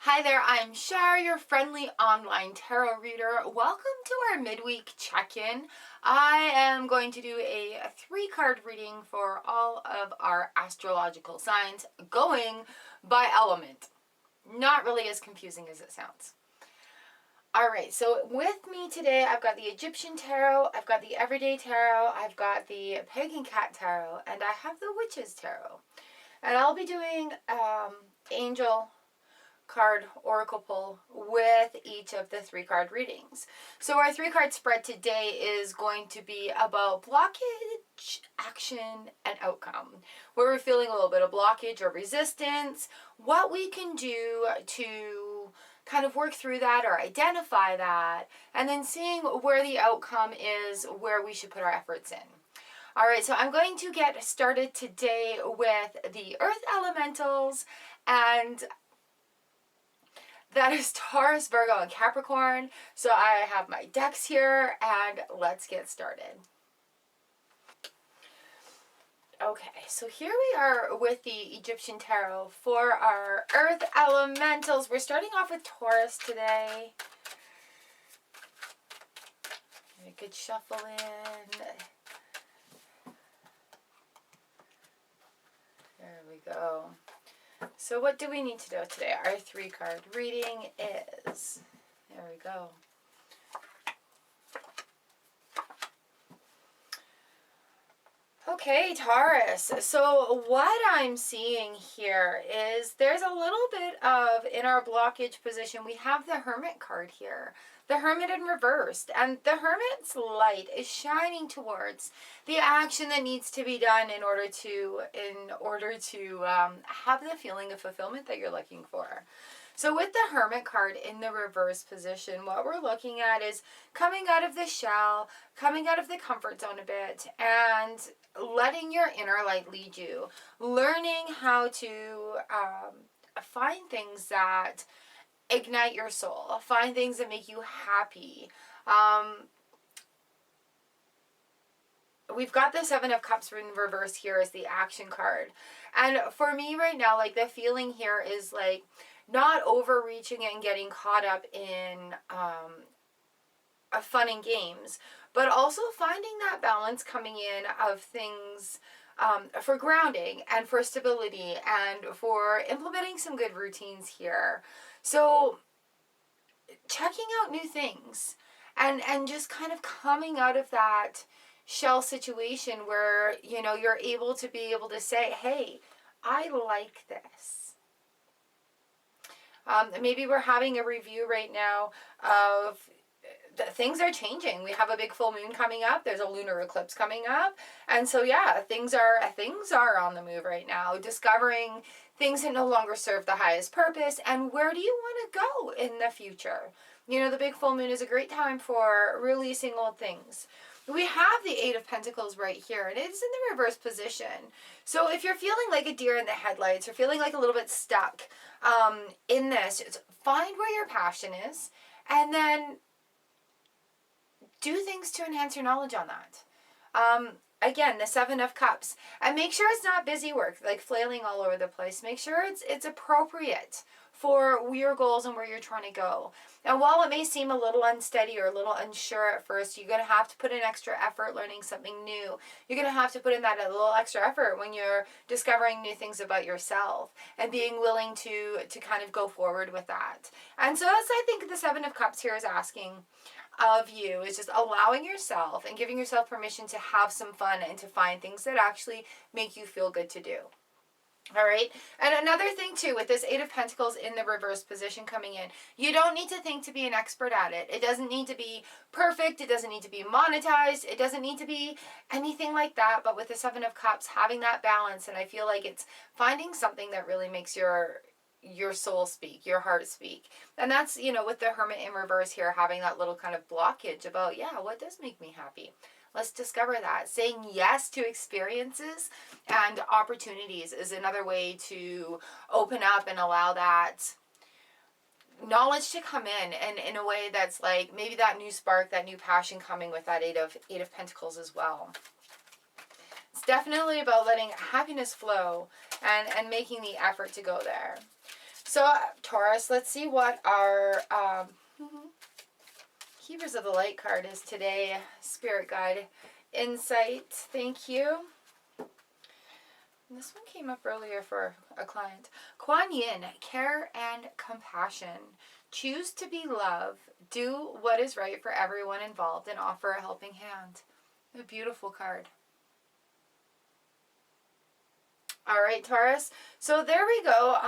Hi there, I'm Char, your friendly online tarot reader. Welcome to our midweek check-in. I am going to do a 3-card reading for all of our astrological signs going by element. Not really as confusing as it sounds. Alright, so with me today I've got the Egyptian Tarot, I've got the Everyday Tarot, I've got the Pagan Cat Tarot, and I have the Witches Tarot. And I'll be doing angel card oracle pull with each of the 3-card readings. So our 3-card spread today is going to be about blockage, action, and outcome. Where we're feeling a little bit of blockage or resistance, what we can do to kind of work through that or identify that, and then seeing where the outcome is, where we should put our efforts in. Alright, so I'm going to get started today with the Earth Elementals, and that is Taurus, Virgo, and Capricorn. So I have my decks here, and let's get started. Okay, so here we are with the Egyptian Tarot for our Earth Elementals. We're starting off with Taurus today. A good shuffle in. There we go. So what do we need to know today? Our 3-card reading is, there we go. Okay, Taurus. So what I'm seeing here is there's a little bit of, in our blockage position, we have the Hermit card here. The Hermit in reversed. And the Hermit's light is shining towards the action that needs to be done in order to have the feeling of fulfillment that you're looking for. So with the Hermit card in the reverse position, what we're looking at is coming out of the shell, coming out of the comfort zone a bit, and letting your inner light lead you. Learning how to find things that ignite your soul. Find things that make you happy. We've got the 7 of Cups in reverse here as the action card. And for me right now, like, the feeling here is like not overreaching and getting caught up in fun and games, but also finding that balance coming in of things for grounding and for stability and for implementing some good routines here. So checking out new things and just kind of coming out of that shell situation where, you know, you're able to say, hey, I like this. Maybe we're having a review right now of things are changing. We have a big full moon coming up. There's a lunar eclipse coming up. And so, yeah, things are on the move right now. Discovering things that no longer serve the highest purpose. And where do you want to go in the future? You know, the big full moon is a great time for releasing old things. We have the 8 of Pentacles right here, and it's in the reverse position. So if you're feeling like a deer in the headlights, or feeling like a little bit stuck in this, find where your passion is, and then do things to enhance your knowledge on that. Again, the 7 of Cups. And make sure it's not busy work, like flailing all over the place. Make sure it's appropriate for your goals and where you're trying to go. And while it may seem a little unsteady or a little unsure at first, you're going to have to put in extra effort learning something new. You're going to have to put in that a little extra effort when you're discovering new things about yourself and being willing to kind of go forward with that. And so that's, I think, the 7 of Cups here is asking of you, is just allowing yourself and giving yourself permission to have some fun and to find things that actually make you feel good to do. All right. And another thing too, with this 8 of Pentacles in the reverse position coming in, you don't need to think to be an expert at it. It doesn't need to be perfect. It doesn't need to be monetized. It doesn't need to be anything like that. But with the 7 of Cups, having that balance, and I feel like it's finding something that really makes your soul speak, your heart speak. And that's, you know, with the Hermit in reverse here, having that little kind of blockage about, yeah, what does make me happy? Let's discover that. Saying yes to experiences and opportunities is another way to open up and allow that knowledge to come in, and in a way that's like maybe that new spark, that new passion coming with that 8 of Pentacles as well. It's definitely about letting happiness flow and making the effort to go there. So, Taurus, let's see what our Keepers of the Light card is today. Spirit Guide Insight. Thank you. And this one came up earlier for a client. Kuan Yin, care and compassion. Choose to be love. Do what is right for everyone involved and offer a helping hand. A beautiful card. All right, Taurus. So there we go.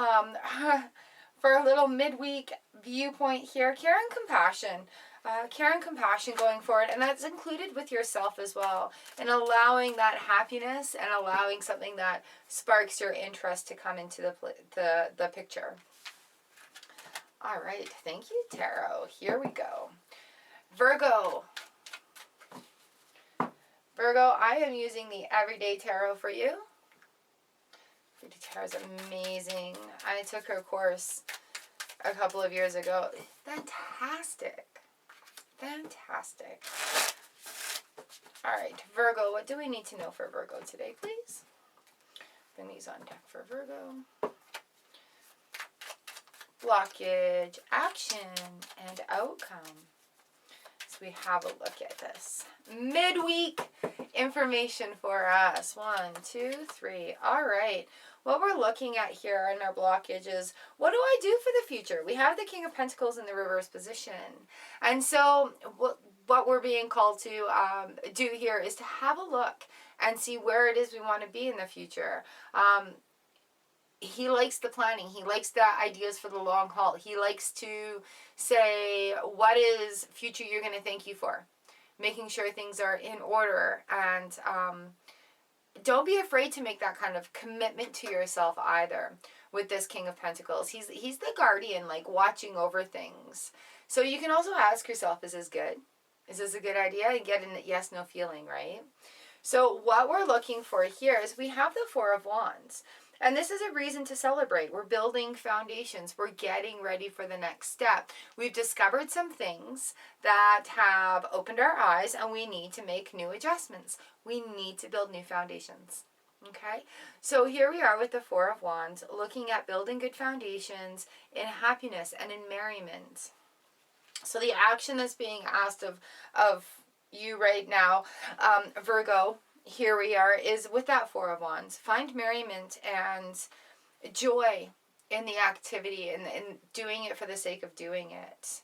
For a little midweek viewpoint here, care and compassion. Care and compassion going forward, and that's included with yourself as well, and allowing that happiness and allowing something that sparks your interest to come into the picture. All right, thank you, Tarot. Here we go. Virgo. Virgo, I am using the Everyday Tarot for you. Everyday Tarot is amazing. I took her course a couple of years ago. Fantastic. Fantastic. All right, Virgo, what do we need to know for Virgo today, please? Bring these on deck for Virgo. Blockage, action, and outcome. So we have a look at this. Midweek information for us. 1, 2, 3. All right. What we're looking at here in our blockage is, what do I do for the future? We have the King of Pentacles in the reverse position. And so what we're being called to do here is to have a look and see where it is we want to be in the future. He likes the planning. He likes the ideas for the long haul. He likes to say, what is future you're going to thank you for? Making sure things are in order, and don't be afraid to make that kind of commitment to yourself either with this King of Pentacles. He's the guardian, like watching over things. So you can also ask yourself, is this good? Is this a good idea? And get a yes, no feeling, right? So what we're looking for here is we have the Four of Wands. And this is a reason to celebrate. We're building foundations. We're getting ready for the next step. We've discovered some things that have opened our eyes, and we need to make new adjustments. We need to build new foundations. Okay? So here we are with the Four of Wands, looking at building good foundations in happiness and in merriment. So the action that's being asked of you right now, Virgo, here we are, is with that Four of Wands. Find merriment and joy in the activity and doing it for the sake of doing it.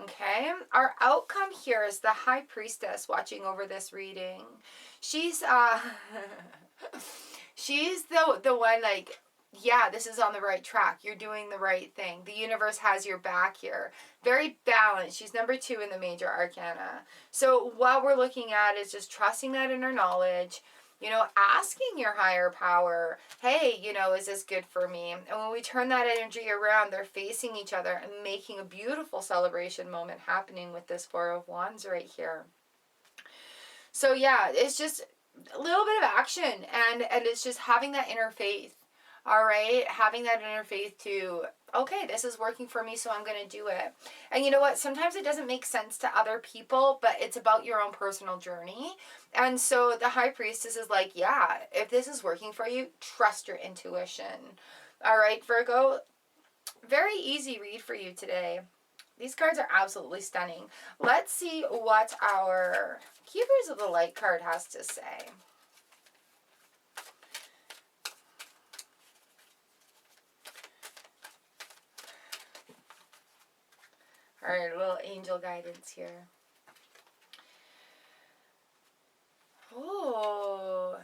Okay? Our outcome here is the High Priestess watching over this reading. She's she's the one, like, yeah, this is on the right track. You're doing the right thing. The universe has your back here. Very balanced. She's number 2 in the major arcana. So what we're looking at is just trusting that inner knowledge, you know, asking your higher power, hey, you know, is this good for me? And when we turn that energy around, they're facing each other and making a beautiful celebration moment happening with this Four of Wands right here. So yeah, it's just a little bit of action, and it's just having that inner faith. All right, having that inner faith to, okay, this is working for me, so I'm going to do it. And you know what? Sometimes it doesn't make sense to other people, but it's about your own personal journey. And so the High Priestess is like, yeah, if this is working for you, trust your intuition. All right, Virgo, very easy read for you today. These cards are absolutely stunning. Let's see what our Keepers of the Light card has to say. All right, a little angel guidance here. Oh,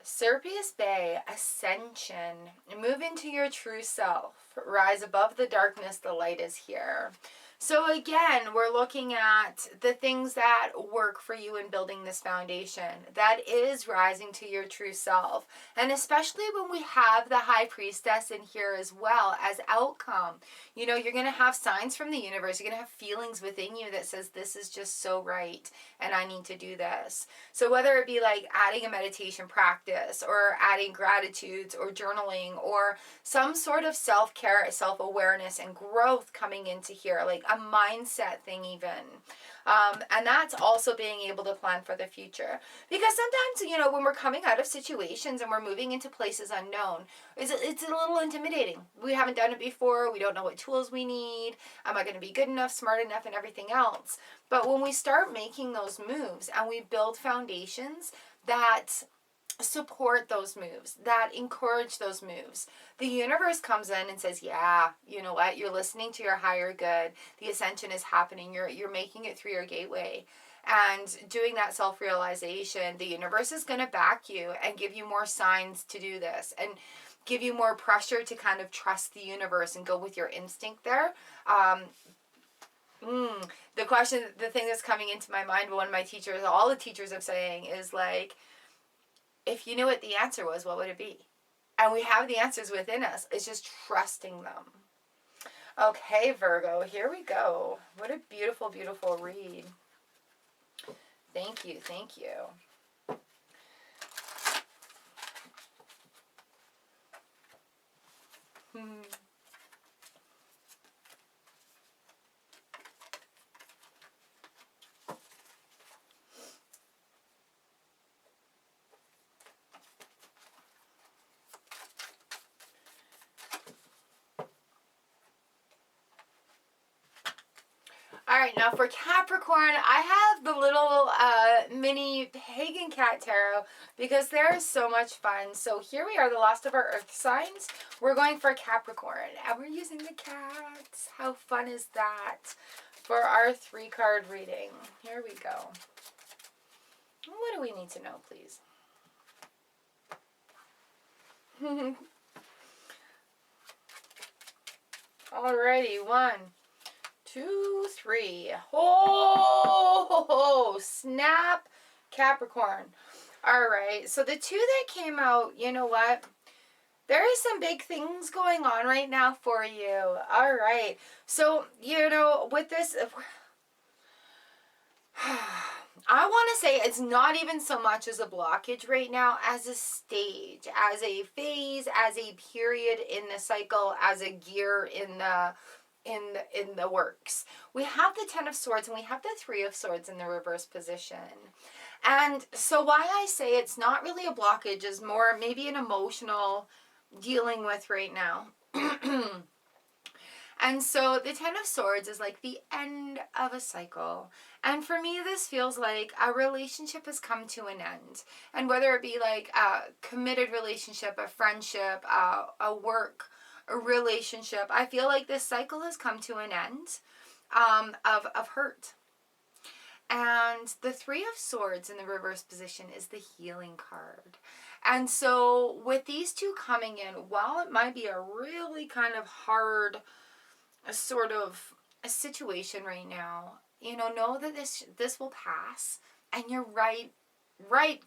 Serpius Bay, Ascension. Move into your true self. Rise above the darkness, the light is here. So again, we're looking at the things that work for you in building this foundation. That is rising to your true self. And especially when we have the High Priestess in here as well as outcome. You know, you're going to have signs from the universe. You're going to have feelings within you that says, this is just so right and I need to do this. So whether it be like adding a meditation practice or adding gratitudes or journaling or some sort of self-care, self-awareness and growth coming into here, like a mindset thing even. And that's also being able to plan for the future. Because sometimes, you know, when we're coming out of situations and we're moving into places unknown, it's a little intimidating. We haven't done it before. We don't know what tools we need. Am I going to be good enough, smart enough, and everything else? But when we start making those moves and we build foundations that support those moves, that encourage those moves, the universe comes in and says, yeah, you know what, you're listening to your higher good, the ascension is happening, you're making it through your gateway, and doing that self-realization, the universe is going to back you and give you more signs to do this, and give you more pressure to kind of trust the universe and go with your instinct there. The thing that's coming into my mind, one of my teachers, all the teachers are saying is like, if you knew what the answer was, what would it be? And we have the answers within us. It's just trusting them. Okay, Virgo, here we go. What a beautiful, beautiful read. Thank you, thank you. All right, now for Capricorn, I have the little mini Pagan Cat Tarot because they're so much fun. So here we are, the last of our earth signs. We're going for Capricorn, and we're using the cats. How fun is that? For our 3-card reading. Here we go. What do we need to know, please? Alrighty, 1, 2, 3. Oh, snap, Capricorn. All right, so the 2 that came out, you know what? There is some big things going on right now for you. All right, so, you know, with this, I want to say it's not even so much as a blockage right now as a stage, as a phase, as a period in the cycle, as a gear in the works. We have the 10 of Swords and we have the 3 of Swords in the reverse position. And so why I say it's not really a blockage is more maybe an emotional dealing with right now. And so the 10 of Swords is like the end of a cycle. And for me, this feels like a relationship has come to an end. And whether it be like a committed relationship, a friendship, a work, a relationship, I feel like this cycle has come to an end of hurt. And the 3 of Swords in the reverse position is the healing card. And so with these 2 coming in, while it might be a really kind of hard sort of a situation right now, you know that this will pass, and you're right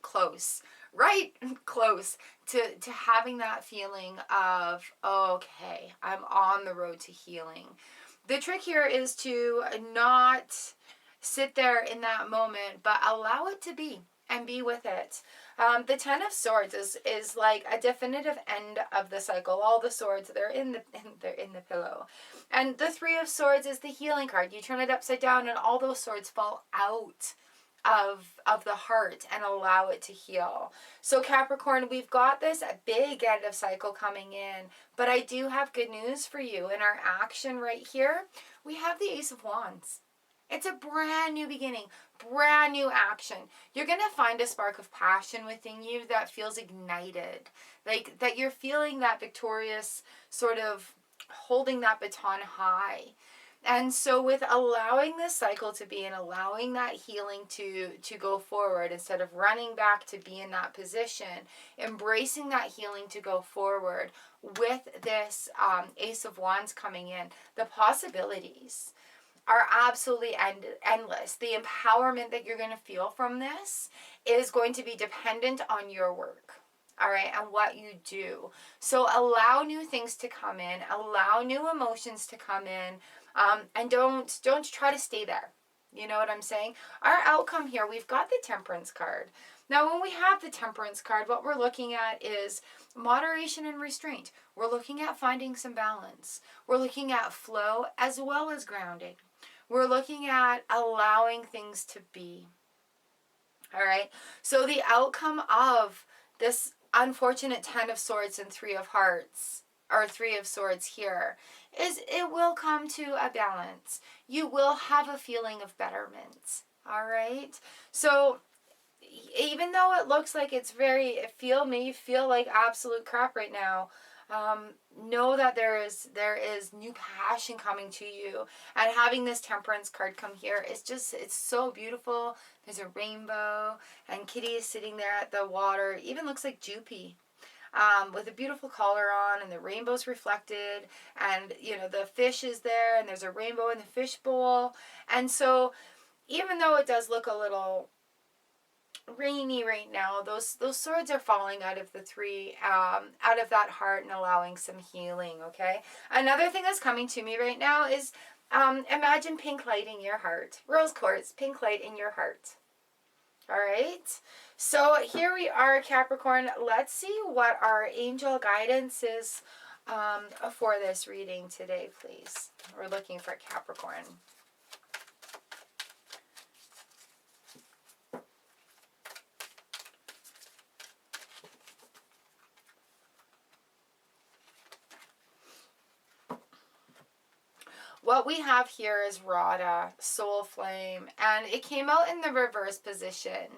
close to having that feeling of, okay, I'm on the road to healing. The trick here is to not sit there in that moment, but allow it to be and be with it. The 10 of Swords is like a definitive end of the cycle. All the swords, they're in the pillow. And the 3 of Swords is the healing card. You turn it upside down and all those swords fall out of the heart and allow it to heal. So Capricorn, we've got this big end of cycle coming in, but I do have good news for you. In our action right here, we have the Ace of Wands. It's a brand new beginning, brand new action. You're going to find a spark of passion within you that feels ignited. Like that you're feeling that victorious sort of holding that baton high. And so with allowing this cycle to be and allowing that healing to go forward instead of running back to be in that position, embracing that healing to go forward with this Ace of Wands coming in, the possibilities are absolutely endless. The empowerment that you're going to feel from this is going to be dependent on your work. All right, and what you do. So allow new things to come in, allow new emotions to come in, and don't try to stay there. You know what I'm saying? Our outcome here, we've got the Temperance card. Now, when we have the Temperance card, what we're looking at is moderation and restraint. We're looking at finding some balance. We're looking at flow as well as grounding. We're looking at allowing things to be. All right? So the outcome of this unfortunate 10 of Swords and 3 of Hearts, or 3 of Swords here, is it will come to a balance. You will have a feeling of betterment. All right? So even though it looks like it's may feel like absolute crap right now, know that there is new passion coming to you, and having this Temperance card come here is just, it's so beautiful. There's a rainbow, and Kitty is sitting there at the water. It even looks like Droopy, with a beautiful collar on, and the rainbow's reflected, and the fish is there, and there's a rainbow in the fish bowl. And so even though it does look a little rainy right now, those swords are falling out of the 3, out of that heart, and allowing some healing. Okay, another thing that's coming to me right now is imagine pink light in your heart. Rose quartz, pink light in your heart. All right, so here we are, Capricorn. Let's see what our angel guidance is for this reading today, please. We're looking for Capricorn. What we have here is Radha, Soul Flame, and it came out in the reverse position.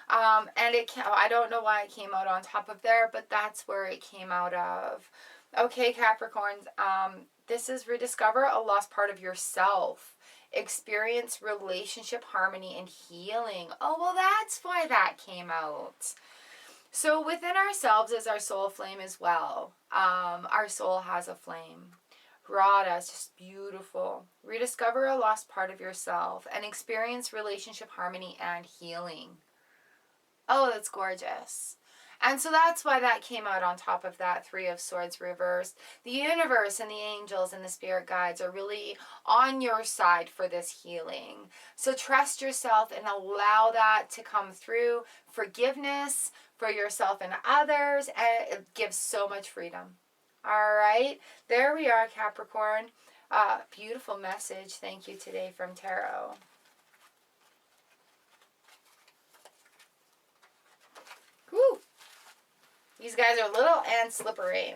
And I don't know why it came out on top of there, but that's where it came out of. Okay, Capricorns, this is rediscover a lost part of yourself. Experience relationship harmony and healing. Oh, well, that's why that came out. So within ourselves is our soul flame as well. Our soul has a flame. Radha is just beautiful. Rediscover a lost part of yourself and experience relationship harmony and healing. Oh, that's gorgeous. And so that's why that came out on top of that 3 of Swords reversed. The universe and the angels and the spirit guides are really on your side for this healing. So trust yourself and allow that to come through. Forgiveness for yourself and others, and it gives so much freedom. All right, there we are, Capricorn. Beautiful message. Thank you today from Tarot. Woo! These guys are little and slippery.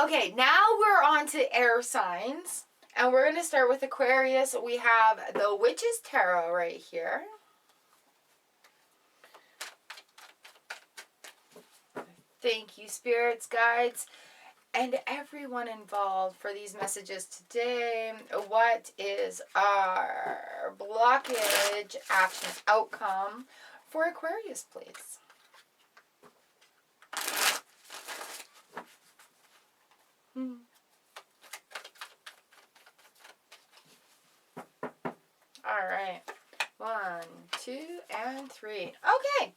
Okay, now we're on to air signs. And we're going to start with Aquarius. We have the Witch's Tarot right here. Thank you, spirits, guides, and everyone involved for these messages today. What is our blockage, action, outcome for Aquarius, please? All right. 1, 2, and 3. Okay.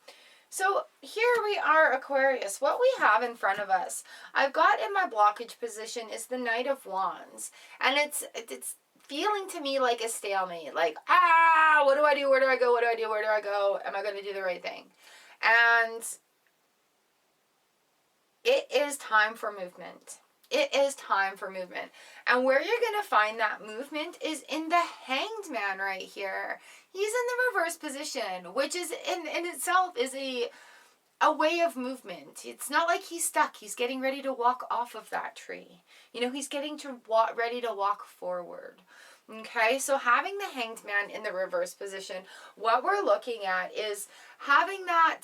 So here we are, Aquarius. What we have in front of us, I've got in my blockage position is the Knight of Wands. And it's feeling to me like a stalemate. Like, what do I do? Where do I go? What do I do? Where do I go? Am I going to do the right thing? And it is time for movement. It is time for movement. And where you're going to find that movement is in the Hanged Man right here. He's in the reverse position, which is in itself is a way of movement. It's not like he's stuck. He's getting ready to walk off of that tree. He's getting ready to walk forward. Okay, so having the Hanged Man in the reverse position, what we're looking at is having that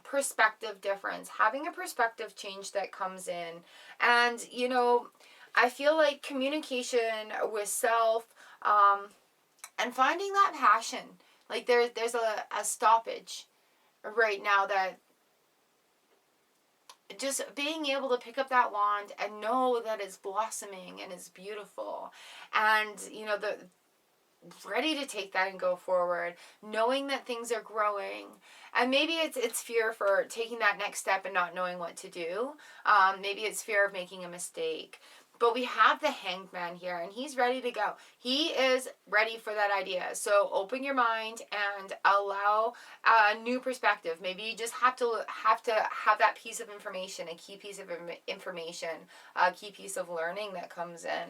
perspective difference, having a perspective change that comes in. And I feel like communication with self, and finding that passion, like there's a stoppage right now, that just being able to pick up that wand and know that it's blossoming and it's beautiful, and ready to take that and go forward, knowing that things are growing. And maybe it's fear for taking that next step and not knowing what to do. Maybe it's fear of making a mistake. But we have the Hanged Man here, and he's ready to go. He is ready for that idea. So open your mind and allow a new perspective. Maybe you just have to have that piece of information, a key piece of information, a key piece of learning that comes in.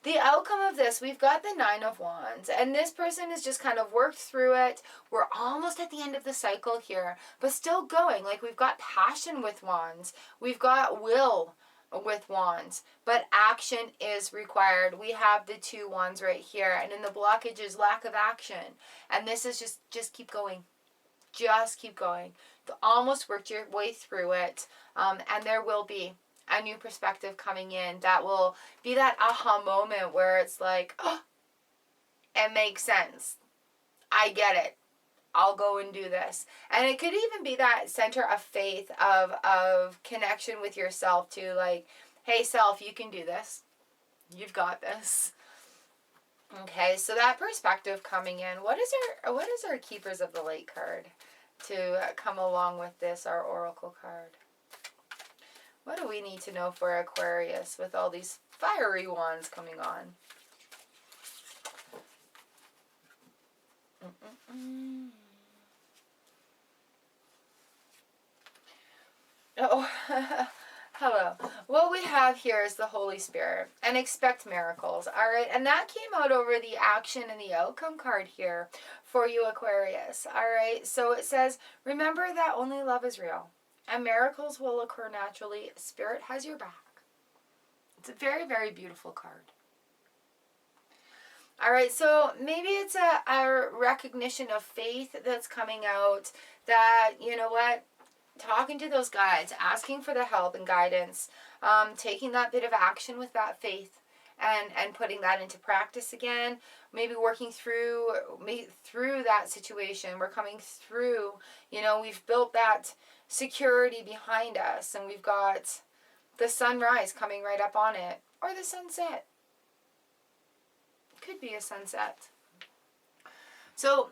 The outcome of this, we've got the Nine of Wands, and this person has just kind of worked through it. We're almost at the end of the cycle here, but still going. Like, we've got passion with Wands. We've got will with Wands, but action is required. We have the Two Wands right here, and in the blockage is lack of action. And this is just keep going. Just keep going. Almost worked your way through it, and there will be a new perspective coming in that will be that aha moment where it's like, oh, it makes sense. I get it. I'll go and do this. And it could even be that center of faith, of connection with yourself too. Like, hey self, you can do this. You've got this. Okay, so that perspective coming in. What is our Keepers of the Light card to come along with this, our Oracle card? What do we need to know for Aquarius with all these fiery wands coming on? Oh, hello. What we have here is the Holy Spirit, and expect miracles. All right, and that came out over the action and the outcome card here for you, Aquarius. All right, so it says, remember that only love is real, and miracles will occur naturally. Spirit has your back. It's a very, very beautiful card. All right, so maybe it's a recognition of faith that's coming out, that, you know what, talking to those guides, asking for the help and guidance, taking that bit of action with that faith and putting that into practice again, maybe working through that situation. We're coming through, you know, we've built that security behind us, and we've got the sunrise coming right up on it, or the sunset. Could be a sunset. So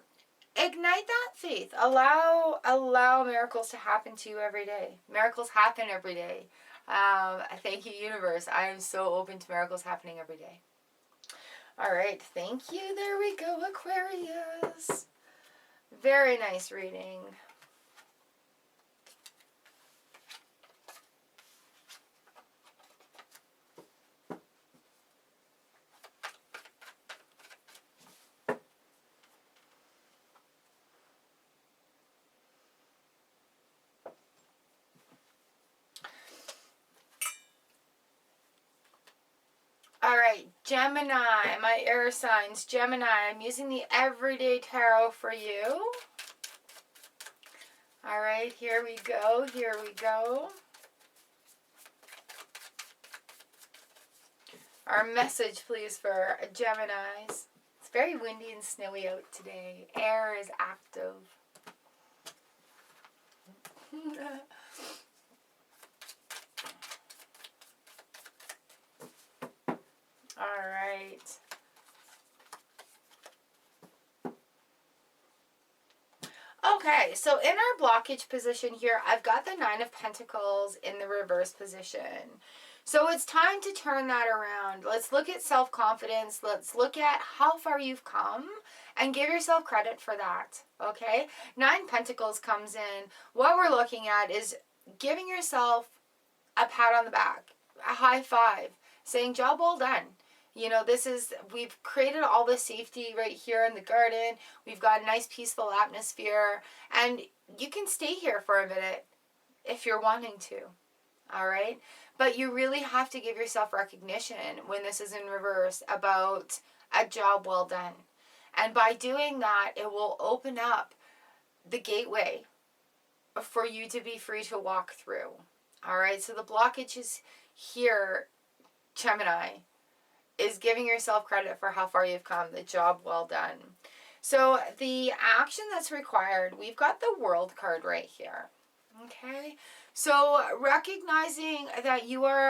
ignite that faith. Allow miracles to happen to you every day. Miracles happen every day. Thank you, universe. I am so open to miracles happening every day. All right, thank you. There we go, Aquarius. Very nice reading. All right, Gemini, my air signs. Gemini, I'm using the Everyday Tarot for you. All right, here we go, here we go. Our message, please, for Geminis. It's very windy and snowy out today. Air is active. All right. Okay, so in our blockage position here, I've got the Nine of Pentacles in the reverse position. So it's time to turn that around. Let's look at self-confidence. Let's look at how far you've come and give yourself credit for that, okay? Nine Pentacles comes in. What we're looking at is giving yourself a pat on the back, a high five, saying, job well done. You know, we've created all the safety right here in the garden. We've got a nice peaceful atmosphere, and you can stay here for a minute if you're wanting to, all right? But you really have to give yourself recognition when this is in reverse about a job well done. And by doing that, it will open up the gateway for you to be free to walk through, all right? So the blockage is here, Gemini, is giving yourself credit for how far you've come, the job well done. So the action that's required, we've got the World card right here, okay? So recognizing that you are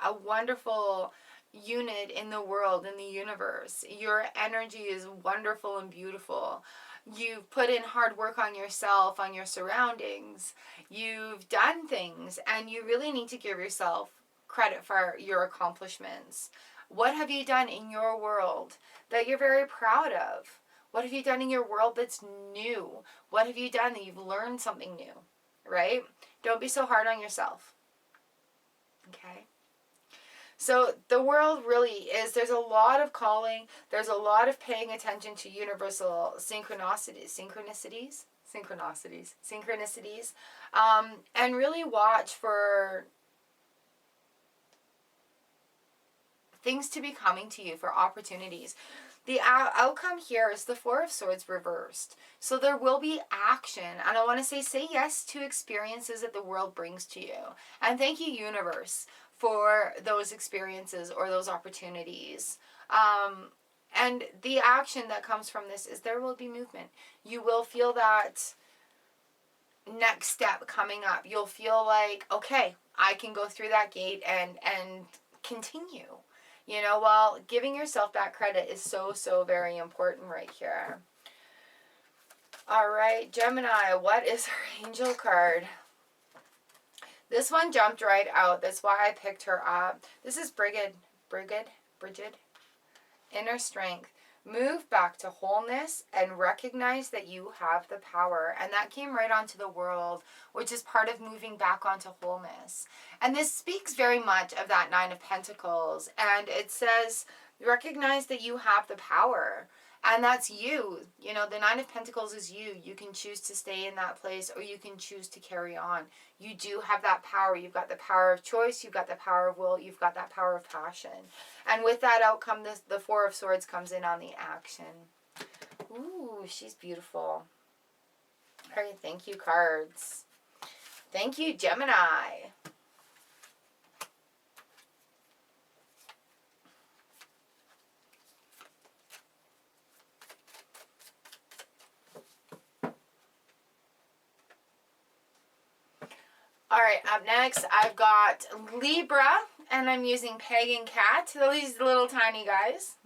a wonderful unit in the world, in the universe. Your energy is wonderful and beautiful. You've put in hard work on yourself, on your surroundings. You've done things, and you really need to give yourself credit for your accomplishments. What have you done in your world that you're very proud of? What have you done in your world that's new? What have you done that you've learned something new, right? Don't be so hard on yourself. Okay? So the world really is, there's a lot of calling, there's a lot of paying attention to universal synchronicities, and really watch for things to be coming to you, for opportunities. The outcome here is the Four of Swords reversed. So there will be action. And I want to say yes to experiences that the world brings to you. And thank you, universe, for those experiences or those opportunities. And the action that comes from this is there will be movement. You will feel that next step coming up. You'll feel like, okay, I can go through that gate and continue. You know, while giving yourself that credit is so, so very important right here. All right, Gemini, what is her angel card? This one jumped right out. That's why I picked her up. This is Bridget. Inner strength. Move back to wholeness and recognize that you have the power. And that came right onto the world, which is part of moving back onto wholeness. And this speaks very much of that Nine of Pentacles. And it says, recognize that you have the power. And that's you. You know, the Nine of Pentacles is you. You can choose to stay in that place or you can choose to carry on. You do have that power. You've got the power of choice. You've got the power of will. You've got that power of passion. And with that outcome, the Four of Swords comes in on the action. Ooh, she's beautiful. All right, thank you, cards. Thank you, Gemini. All right, up next, I've got Libra, and I'm using Pagan Cat. These little tiny guys.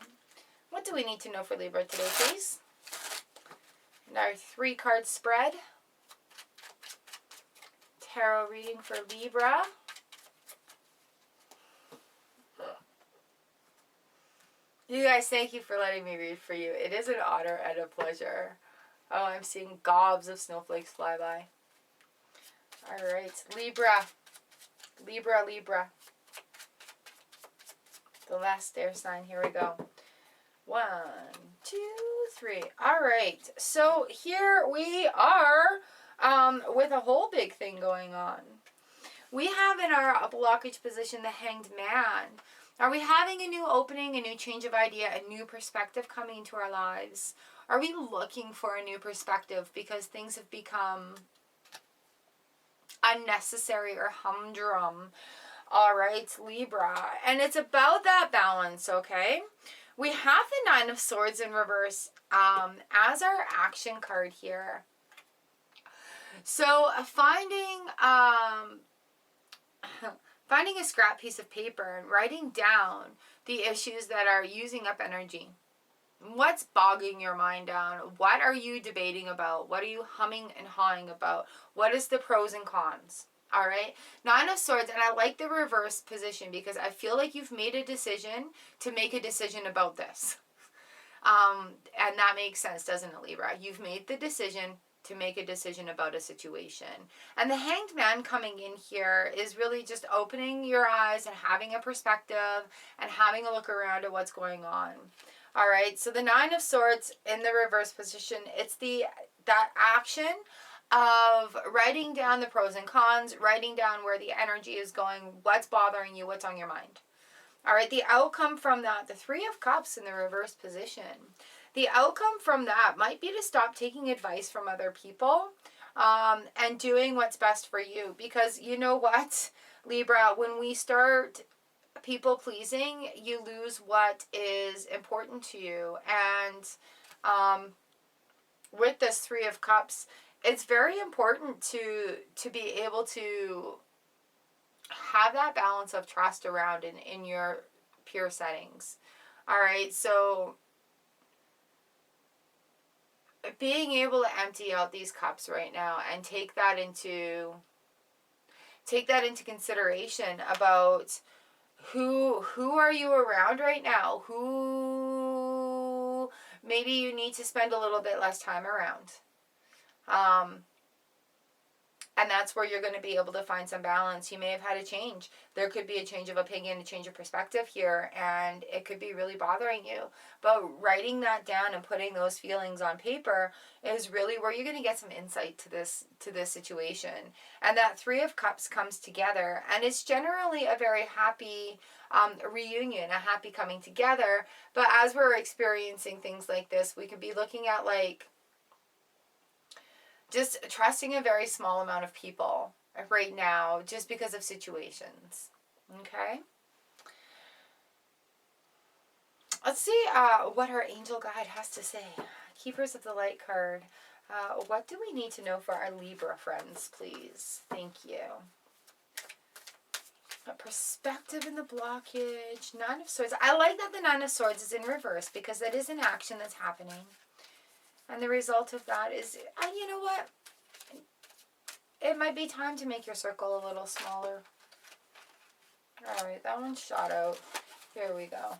What do we need to know for Libra today, please? And our 3-card spread. Tarot reading for Libra. You guys, thank you for letting me read for you. It is an honor and a pleasure. Oh, I'm seeing gobs of snowflakes fly by. All right, Libra. The last air sign. Here we go. 1, 2, 3. All right. So here we are with a whole big thing going on. We have in our blockage position the Hanged Man. Are we having a new opening, a new change of idea, a new perspective coming into our lives? Are we looking for a new perspective because things have become unnecessary or humdrum? All right, Libra. And it's about that balance, okay? We have the Nine of Swords in reverse as our action card here. So finding a scrap piece of paper and writing down the issues that are using up energy. What's bogging your mind down? What are you debating about? What are you humming and hawing about? What is the pros and cons? All right. Nine of Swords, and I like the reverse position because I feel like you've made a decision to make a decision about this. And that makes sense, doesn't it, Libra? You've made the decision to make a decision about a situation. And the Hanged Man coming in here is really just opening your eyes and having a perspective and having a look around at what's going on. All right, so the Nine of Swords in the reverse position, it's that action of writing down the pros and cons, writing down where the energy is going, what's bothering you, what's on your mind. All right, the outcome from that, the Three of Cups in the reverse position. The outcome from that might be to stop taking advice from other people and doing what's best for you. Because you know what, Libra, when we start people pleasing, you lose what is important to you. And with this Three of Cups, it's very important to be able to have that balance of trust around in your pure settings. All right, so being able to empty out these cups right now and take that into consideration about who are you around right now, who maybe you need to spend a little bit less time around. And that's where you're going to be able to find some balance. You may have had a change. There could be a change of opinion, a change of perspective here, and it could be really bothering you. But writing that down and putting those feelings on paper is really where you're going to get some insight to this situation. And that Three of Cups comes together, and it's generally a very happy reunion, a happy coming together. But as we're experiencing things like this, we could be looking at like just trusting a very small amount of people right now just because of situations. Okay? Let's see what our angel guide has to say. Keepers of the Light card. What do we need to know for our Libra friends, please? Thank you. A perspective in the blockage. Nine of Swords. I like that the Nine of Swords is in reverse because that is an action that's happening. And the result of that is, you know what? It might be time to make your circle a little smaller. All right, that one's shot out. Here we go.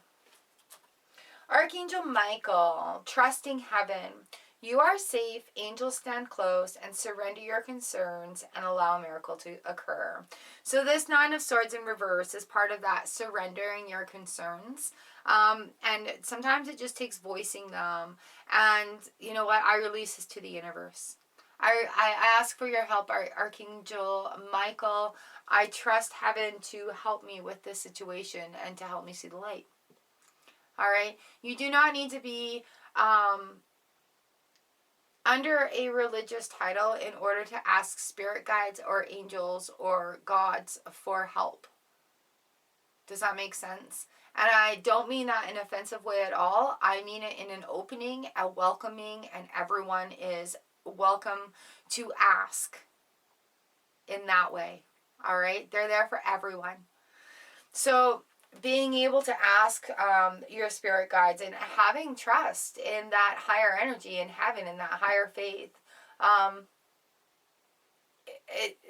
Archangel Michael, trusting heaven. You are safe, angels stand close, and surrender your concerns and allow a miracle to occur. So this Nine of Swords in reverse is part of that surrendering your concerns. And sometimes it just takes voicing them. And you know what? I release this to the universe. I ask for your help, Archangel Michael. I trust heaven to help me with this situation and to help me see the light. All right? You do not need to be under a religious title in order to ask spirit guides or angels or gods for help. Does that make sense? And I don't mean that in an offensive way at all. I mean it in an opening, a welcoming, and everyone is welcome to ask in that way. All right? They're there for everyone. So being able to ask your spirit guides and having trust in that higher energy in heaven, in that higher faith,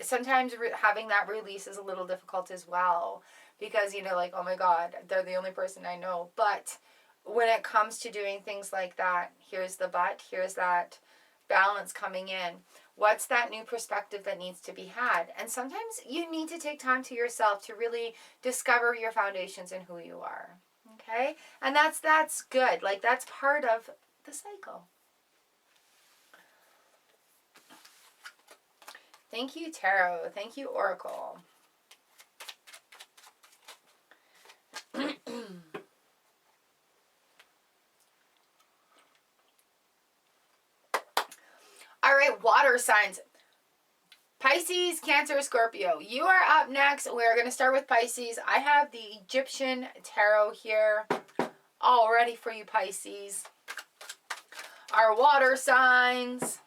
sometimes having that release is a little difficult as well. Because, you know, like, oh my God, they're the only person I know. But when it comes to doing things like that, here's the but, here's that balance coming in. What's that new perspective that needs to be had? And sometimes you need to take time to yourself to really discover your foundations and who you are. Okay? And that's good. Like, that's part of the cycle. Thank you, Tarot. Thank you, Oracle. All right, water signs. Pisces, Cancer, Scorpio. You are up next. We're going to start with Pisces. I have the Egyptian Tarot here all ready for you, Pisces. Our water signs.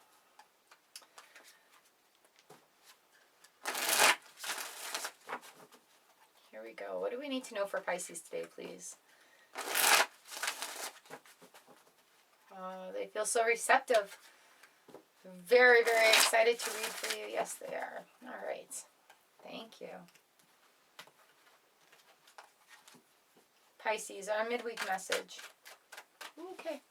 Here we go. What do we need to know for Pisces today, please? They feel so receptive. Very, very excited to read for you. Yes, they are. All right. Thank you. Pisces, our midweek message. Okay.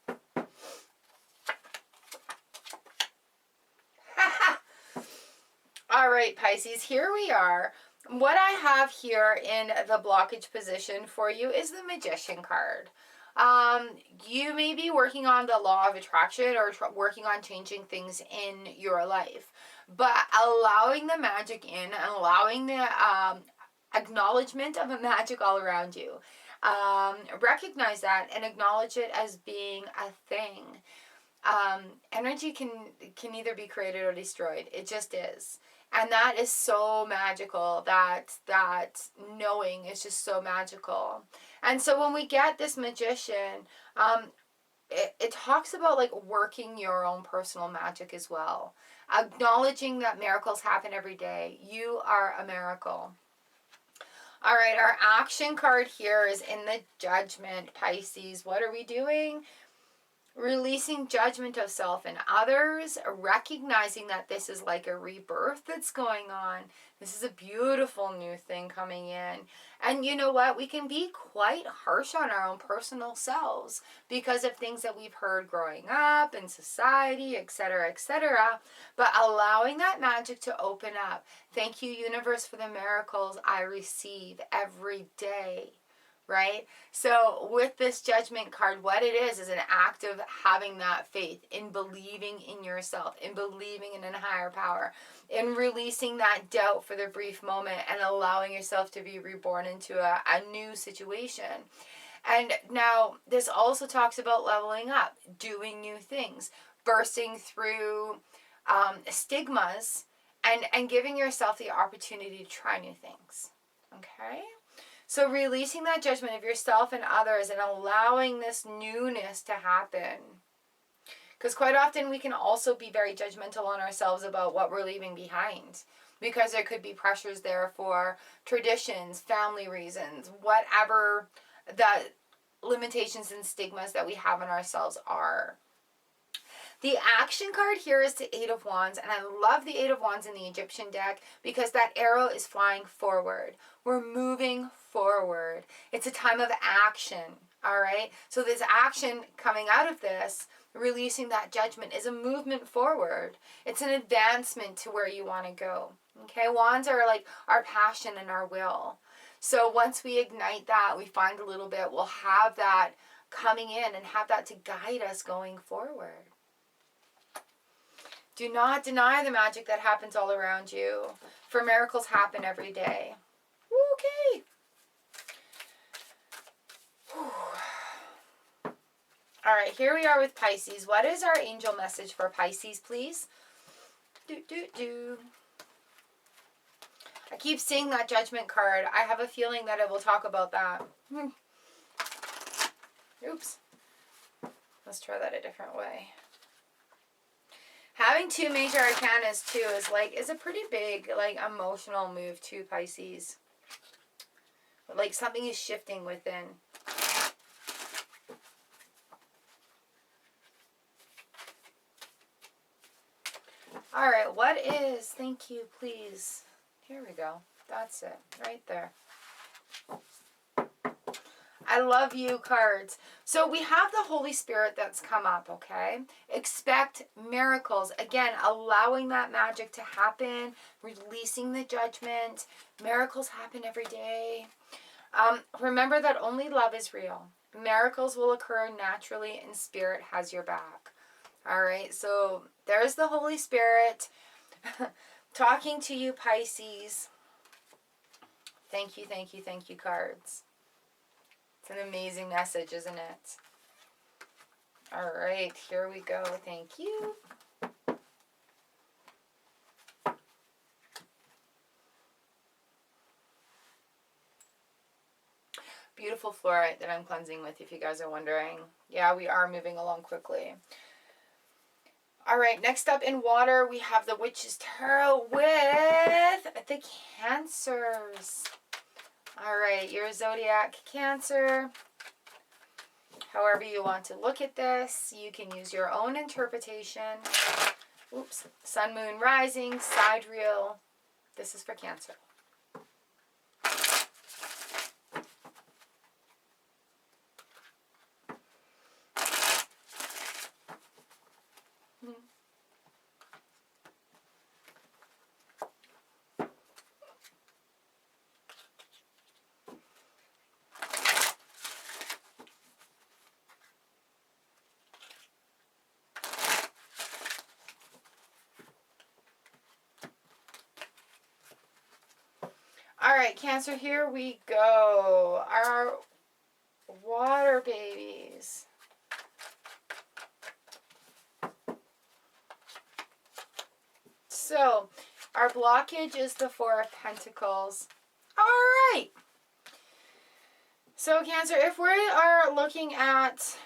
All right, Pisces, here we are. What I have here in the blockage position for you is the Magician card. You may be working on the law of attraction or working on changing things in your life, but allowing the magic in and allowing the acknowledgement of a magic all around you. Recognize that and acknowledge it as being a thing. Energy can either be created or destroyed. It just is. And that is so magical. That knowing is just so magical. And so when we get this Magician, it talks about like working your own personal magic as well. Acknowledging that miracles happen every day. You are a miracle. All right, our action card here is in the Judgment, Pisces. What are we doing? Releasing judgment of self and others, recognizing that this is like a rebirth that's going on. This is a beautiful new thing coming in. And you know what? We can be quite harsh on our own personal selves because of things that we've heard growing up in society, etc., etc. But allowing that magic to open up. Thank you, universe, for the miracles I receive every day. Right? So with this Judgment card, what it is an act of having that faith, in believing in yourself, in believing in a higher power, in releasing that doubt for the brief moment and allowing yourself to be reborn into a new situation. And now this also talks about leveling up, doing new things, bursting through stigmas, and giving yourself the opportunity to try new things. Okay? So releasing that judgment of yourself and others and allowing this newness to happen. Because quite often we can also be very judgmental on ourselves about what we're leaving behind. Because there could be pressures there for traditions, family reasons, whatever the limitations and stigmas that we have on ourselves are. The action card here is the Eight of Wands, and I love the Eight of Wands in the Egyptian deck because that arrow is flying forward. We're moving forward. It's a time of action, all right? So this action coming out of this, releasing that judgment, is a movement forward. It's an advancement to where you want to go, okay? Wands are like our passion and our will. So once we ignite that, we find a little bit, we'll have that coming in and have that to guide us going forward. Do not deny the magic that happens all around you, for miracles happen every day. Okay. Whew. All right, here we are with Pisces. What is our angel message for Pisces, please? I keep seeing that Judgment card. I have a feeling that it will talk about that. Oops. Let's try that a different way. Having two major arcanas too is a pretty big emotional move too, Pisces. Like something is shifting within. All right, what is, thank you, please. Here we go. That's it, right there. I love you cards. So we have the Holy Spirit that's come up, okay? Expect miracles. Again, allowing that magic to happen, releasing the judgment. Miracles happen every day. Remember that only love is real. Miracles will occur naturally and Spirit has your back. All right, so there's the Holy Spirit talking to you, Pisces. Thank you, thank you, thank you, cards. It's an amazing message, isn't it? All right, here we go. Thank you. Beautiful fluorite that I'm cleansing with, if you guys are wondering. Yeah, we are moving along quickly. All right, next up in water, we have the Witch's Tarot with the Cancers. All right, your Zodiac Cancer. However you want to look at this, you can use your own interpretation. Oops. Sun, Moon, Rising, Sidereal. This is for Cancer. All right, Cancer, here we go. Our water babies. So, our blockage is the Four of Pentacles. All right. So, Cancer, if we are looking at,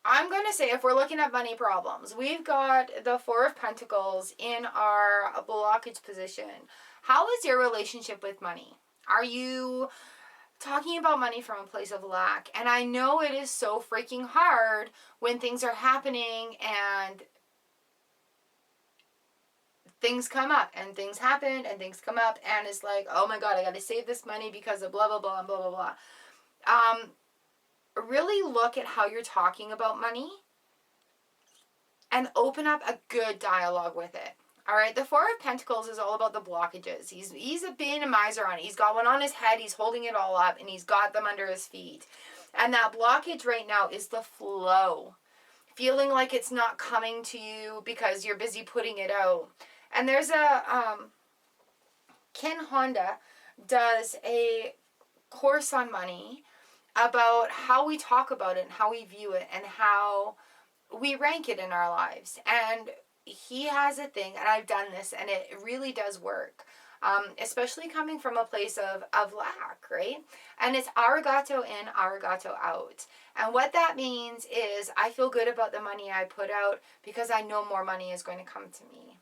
I'm going to say if we're looking at money problems, we've got the Four of Pentacles in our blockage position. How is your relationship with money? Are you talking about money from a place of lack? And I know it is so freaking hard when things are happening and things come up and things happen and things come up and it's like, oh my God, I got to save this money because of blah, blah, blah, and blah, blah, blah. Really look at how you're talking about money and open up a good dialogue with it. All right, the Four of Pentacles is all about the blockages. He's being a miser on it. He's got one on his head, he's holding it all up, and he's got them under his feet. And that blockage right now is the flow. Feeling like it's not coming to you because you're busy putting it out. And there's a, Ken Honda does a course on money about how we talk about it and how we view it and how we rank it in our lives. And he has a thing, and I've done this, and it really does work. Especially coming from a place of lack, right? And it's arigato in, arigato out. And what that means is I feel good about the money I put out because I know more money is going to come to me.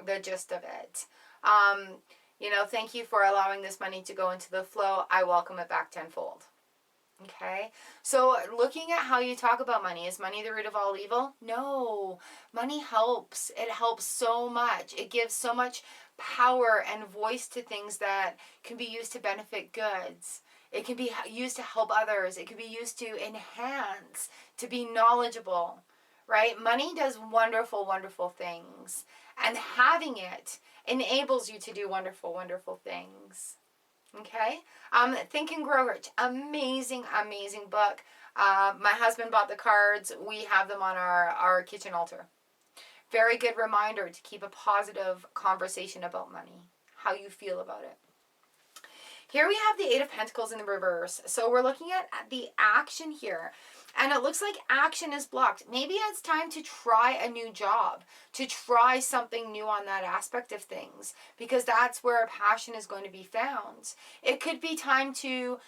The gist of it. Thank you for allowing this money to go into the flow. I welcome it back tenfold. Okay, so looking at how you talk about money, is money the root of all evil? No, money helps. It helps so much. It gives so much power and voice to things that can be used to benefit goods. It can be used to help others. It can be used to enhance, to be knowledgeable, right? Money does wonderful, wonderful things. And having it enables you to do wonderful, wonderful things. Okay? Think and Grow Rich. Amazing, amazing book. My husband bought the cards. We have them on our kitchen altar. Very good reminder to keep a positive conversation about money. How you feel about it. Here we have the Eight of Pentacles in the reverse. So we're looking at the action here. And it looks like action is blocked. Maybe it's time to try a new job, to try something new on that aspect of things, because that's where a passion is going to be found. It could be time to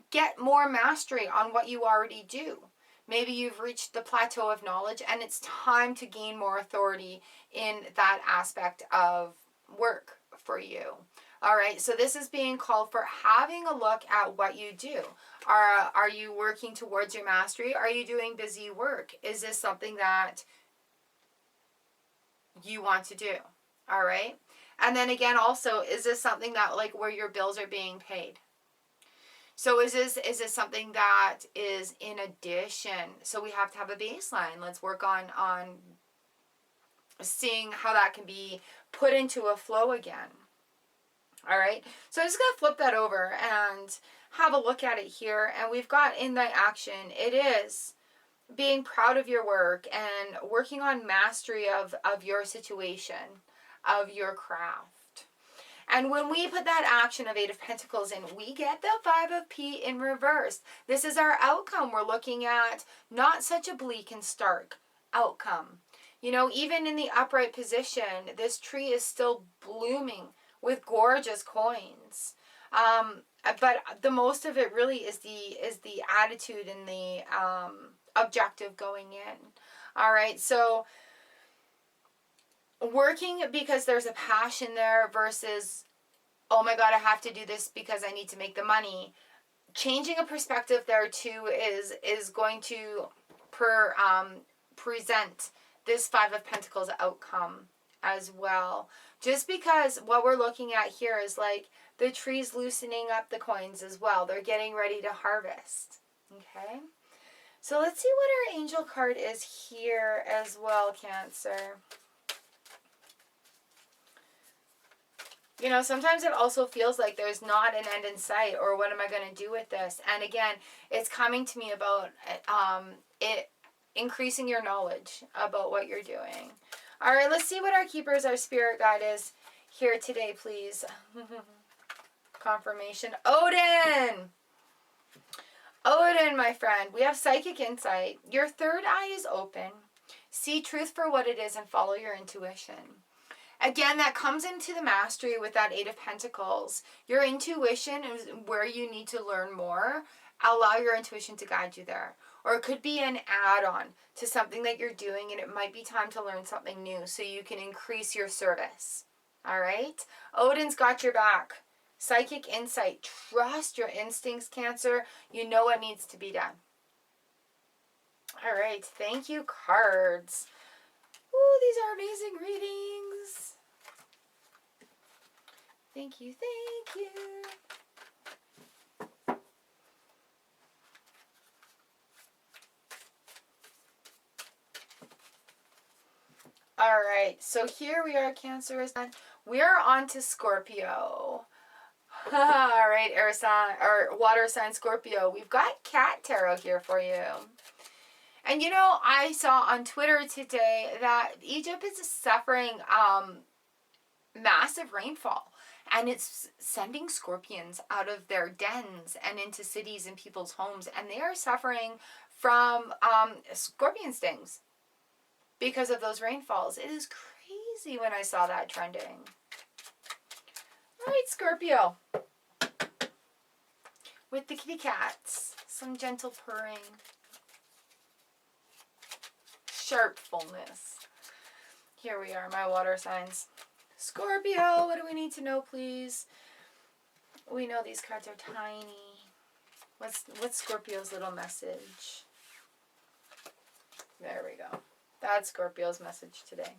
get more mastery on what you already do. Maybe you've reached the plateau of knowledge and it's time to gain more authority in that aspect of work for you. All right, so this is being called for having a look at what you do. Are you working towards your mastery? Are you doing busy work? Is this something that you want to do? All right, and then again, also, is this something that where your bills are being paid? So is this something that is in addition? So we have to have a baseline. Let's work on seeing how that can be put into a flow again. All right, so I'm just going to flip that over and have a look at it here. And we've got in the action, it is being proud of your work and working on mastery of your situation, of your craft. And when we put that action of Eight of Pentacles in, we get the Five of P in reverse. This is our outcome. We're looking at not such a bleak and stark outcome. Even in the upright position, this tree is still blooming with gorgeous coins. But the most of it really is the attitude and the objective going in. All right, so working because there's a passion there versus, oh my God, I have to do this because I need to make the money. Changing a perspective there too is going to present this Five of Pentacles outcome as well. Just because what we're looking at here is the tree's loosening up the coins as well. They're getting ready to harvest. Okay? So let's see what our angel card is here as well, Cancer. Sometimes it also feels like there's not an end in sight, or what am I going to do with this? And again, it's coming to me about it increasing your knowledge about what you're doing. All right, let's see what our keepers, our spirit guide is here today, please. Confirmation. Odin! Odin, my friend, we have psychic insight. Your third eye is open. See truth for what it is and follow your intuition. Again, that comes into the mastery with that Eight of Pentacles. Your intuition is where you need to learn more. Allow your intuition to guide you there. Or it could be an add-on to something that you're doing, and it might be time to learn something new so you can increase your service. All right? Odin's got your back. Psychic insight. Trust your instincts, Cancer. You know what needs to be done. All right. Thank you, cards. Ooh, these are amazing readings. Thank you. Thank you. All right, so here we are, Cancer. We are on to Scorpio. All right, air sign or water sign Scorpio. We've got Cat Tarot here for you. And you know, I saw on Twitter today that Egypt is suffering massive rainfall. And it's sending scorpions out of their dens and into cities and people's homes. And they are suffering from scorpion stings because of those rainfalls. It is crazy when I saw that trending. All right, Scorpio. With the kitty cats. Some gentle purring. Sharp fullness. Here we are, my water signs. Scorpio, what do we need to know, please? We know these cards are tiny. What's Scorpio's little message? There we go. That's Scorpio's message today.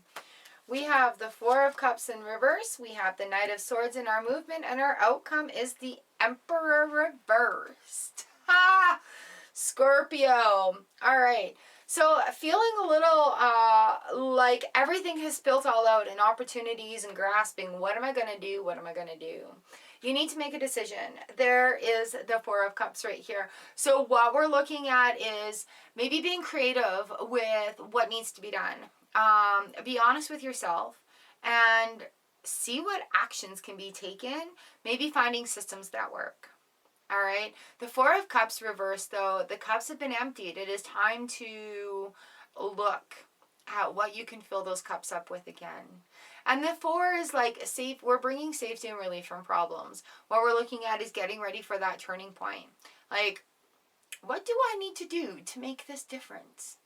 We have the Four of Cups in reverse. We have the Knight of Swords in our movement. And our outcome is the Emperor reversed. Ha! Scorpio. All right. So feeling a little like everything has spilled all out and opportunities and grasping. What am I going to do? What am I going to do? You need to make a decision. There is the Four of Cups right here. So what we're looking at is maybe being creative with what needs to be done. Be honest with yourself and see what actions can be taken. Maybe finding systems that work. All right. The Four of Cups reversed, though. The cups have been emptied. It is time to look at what you can fill those cups up with again. And the Four is like safe. We're bringing safety and relief from problems. What we're looking at is getting ready for that turning point. Like, what do I need to do to make this difference?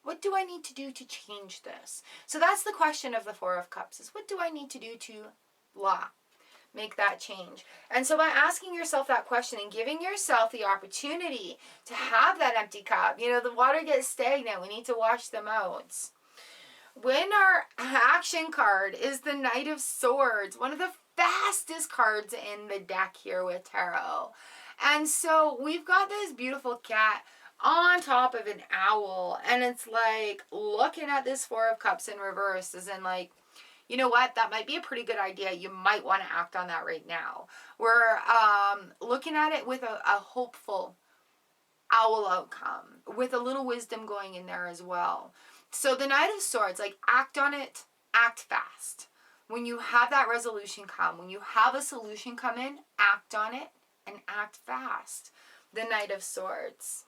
What do I need to do to change this? So that's the question of the Four of Cups is what do I need to do to make that change? And so by asking yourself that question and giving yourself the opportunity to have that empty cup, you know, the water gets stagnant. We need to wash them out. When our action card is the Knight of Swords, one of the fastest cards in the deck here with tarot. And so we've got this beautiful cat on top of an owl. And it's like looking at this Four of Cups in reverse as in like, you know what? That might be a pretty good idea. You might want to act on that right now. We're looking at it with a hopeful owl outcome, with a little wisdom going in there as well. So the Knight of Swords, like act on it, act fast. When you have that resolution come, when you have a solution come in, act on it and act fast. The Knight of Swords.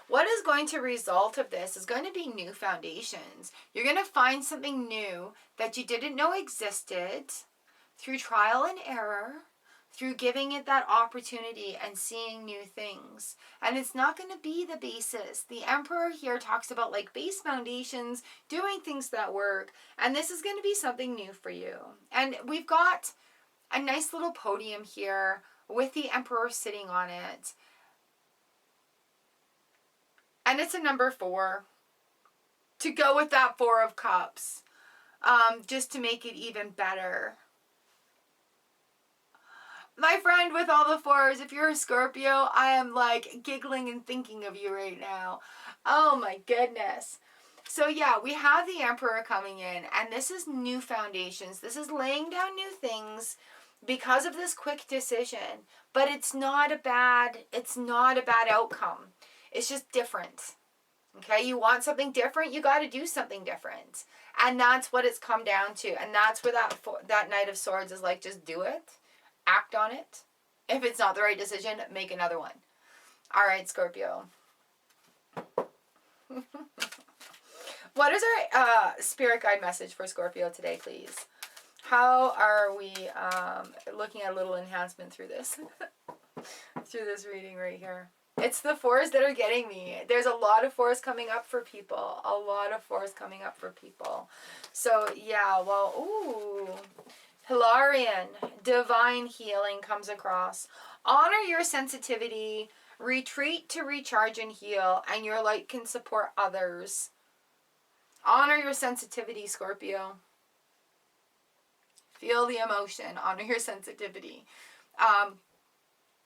What is going to result of this is going to be new foundations. You're going to find something new that you didn't know existed through trial and error, through giving it that opportunity and seeing new things. And it's not going to be the basis. The Emperor here talks about like base foundations, doing things that work. And this is going to be something new for you. And we've got a nice little podium here with the Emperor sitting on it. And it's a number 4 to go with that Four of Cups, just to make it even better. My friend with all the fours, if you're a Scorpio, I am like giggling and thinking of you right now. Oh my goodness. So yeah, we have the Emperor coming in, and this is new foundations. This is laying down new things because of this quick decision. But it's not a bad outcome. It's just different. Okay, you want something different, you got to do something different. And that's what it's come down to. And that's where that Knight of Swords is like, just do it. Act on it. If it's not the right decision, make another one. All right, Scorpio. What is our spirit guide message for Scorpio today, please? How are we looking at a little enhancement through this? Through this reading right here. It's the fours that are getting me. There's a lot of fours coming up for people. A lot of fours coming up for people. So, yeah, well, ooh. Hilarion, divine healing comes across. Honor your sensitivity, retreat to recharge and heal, and your light can support others. Honor your sensitivity, Scorpio. Feel the emotion. Honor your sensitivity.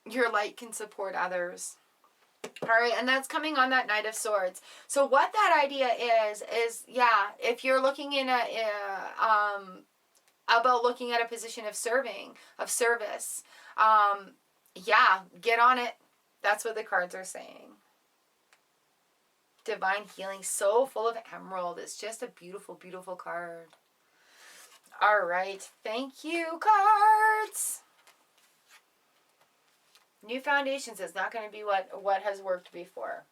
Your light can support others. All right, and that's coming on that Knight of Swords. So what that idea is yeah, if you're looking in about looking at a position of service, yeah, get on it. That's what the cards are saying. Divine healing, so full of emerald. It's just a beautiful, beautiful card. All right, thank you, cards. New foundations is not going to be what has worked before.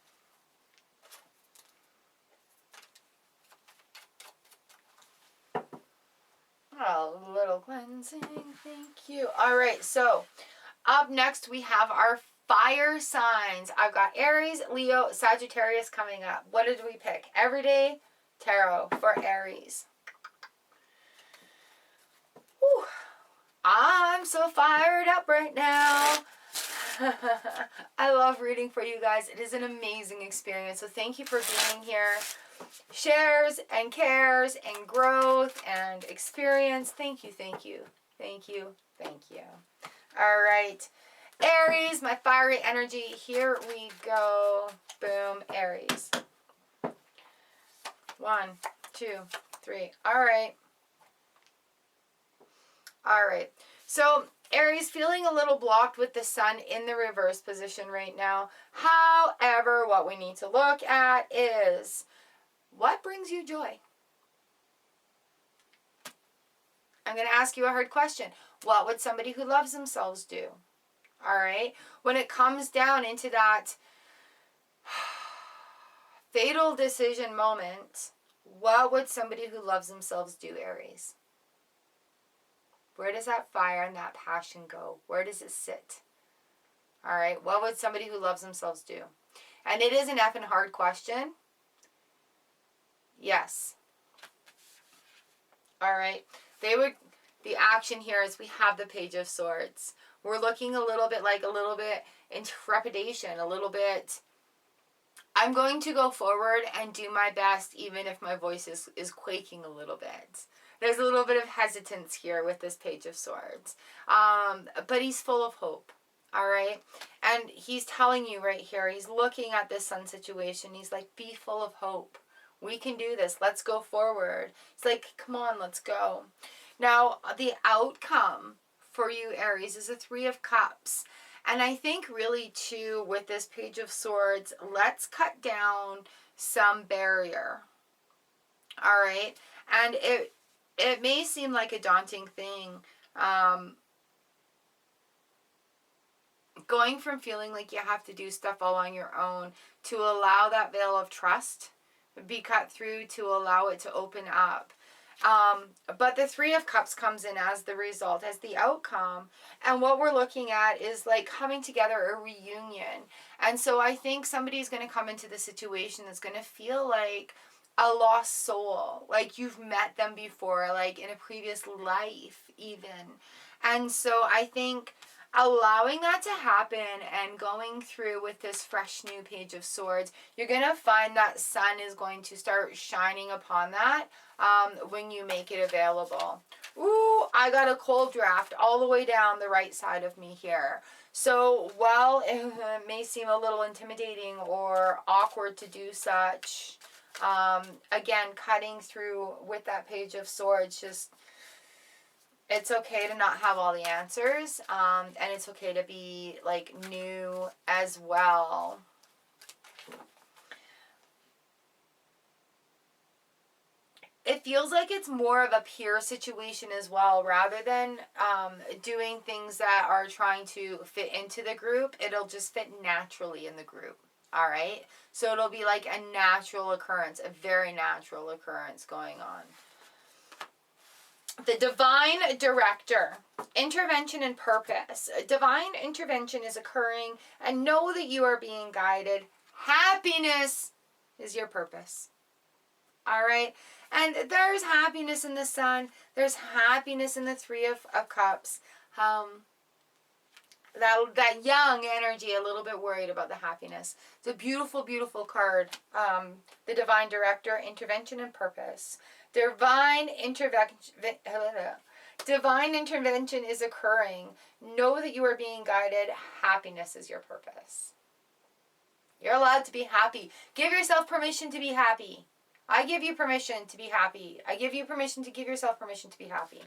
A little cleansing, thank you. All right, so up next we have our fire signs. I've got Aries, Leo, Sagittarius coming up. What did we pick? Everyday Tarot for Aries. Whew. I'm so fired up right now. I love reading for you guys. It is an amazing experience. So thank you for being here. Shares and cares and growth and experience. Thank you, thank you, thank you, thank you. All right. Aries, my fiery energy. Here we go. Boom, Aries. 1, 2, 3. All right. All right. So Aries, feeling a little blocked with the sun in the reverse position right now. However, what we need to look at is what brings you joy? I'm going to ask you a hard question. What would somebody who loves themselves do? All right. When it comes down into that fatal decision moment, what would somebody who loves themselves do, Aries? Where does that fire and that passion go? Where does it sit? All right. What would somebody who loves themselves do? And it is an effing hard question. Yes. All right. The action here is we have the Page of Swords. We're looking a little bit in trepidation, a little bit. I'm going to go forward and do my best, even if my voice is quaking a little bit. There's a little bit of hesitance here with this Page of Swords. But he's full of hope. All right. And he's telling you right here, he's looking at this sun situation. He's like, be full of hope. We can do this. Let's go forward. It's like, come on, let's go. Now, the outcome for you, Aries, is a 3 of Cups. And I think really, too, with this Page of Swords, let's cut down some barrier. All right? And it may seem like a daunting thing. Going from feeling like you have to do stuff all on your own to allow that veil of trust be cut through, to allow it to open up. But the 3 of Cups comes in as the result, as the outcome. And what we're looking at is like coming together, a reunion. And so I think somebody's going to come into the situation that's going to feel like a lost soul. Like you've met them before, like in a previous life even. And so I think allowing that to happen and going through with this fresh new Page of Swords, you're going to find that sun is going to start shining upon that when you make it available. Ooh, I got a cold draft all the way down the right side of me here. So while it may seem a little intimidating or awkward to do such, again, cutting through with that Page of Swords, just it's okay to not have all the answers, and it's okay to be like new as well. It feels like it's more of a peer situation as well, rather than doing things that are trying to fit into the group. It'll just fit naturally in the group. All right, so it'll be like a natural occurrence, a very natural occurrence going on. The Divine Director, intervention and purpose. Divine intervention is occurring, and know that you are being guided. Happiness is your purpose. All right. And there's happiness in the Sun. There's happiness in the Three of Cups. That young energy, a little bit worried about the happiness. It's a beautiful, beautiful card. The Divine Director, Intervention and Purpose. Divine intervention is occurring. Know that you are being guided. Happiness is your purpose. You're allowed to be happy. Give yourself permission to be happy. I give you permission to be happy. I give you permission to give yourself permission to be happy.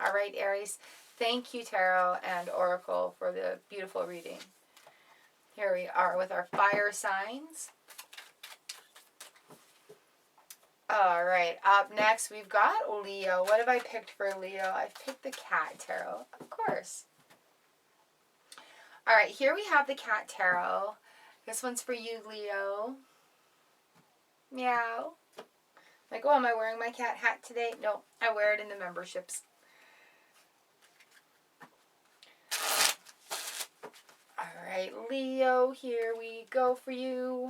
All right, Aries. Thank you, Tarot and Oracle, for the beautiful reading. Here we are with our fire signs. All right, up next we've got Leo. What have I picked for Leo? I've picked the Cat Tarot, of course. All right, here we have the Cat Tarot. This one's for you, Leo. Meow. Like, oh, am I wearing my cat hat today? No, I wear it in the memberships. All right, Leo, here we go for you.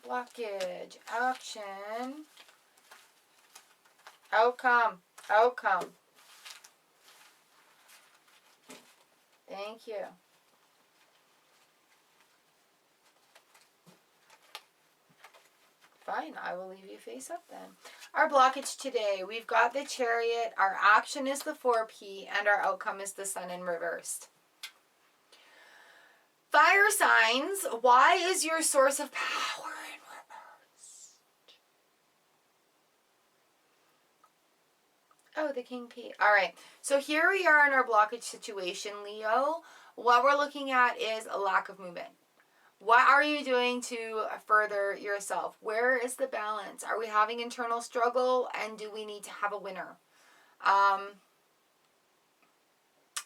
Blockage, action, outcome. Thank you. Fine, I will leave you face up then. Our blockage today, we've got the Chariot, our action is the 4P, and our outcome is the Sun in reversed. Fire signs, why is your source of power in reverse? Oh, the King P. All right, so here we are in our blockage situation, Leo. What we're looking at is a lack of movement. What are you doing to further yourself? Where is the balance? Are we having internal struggle, and do we need to have a winner?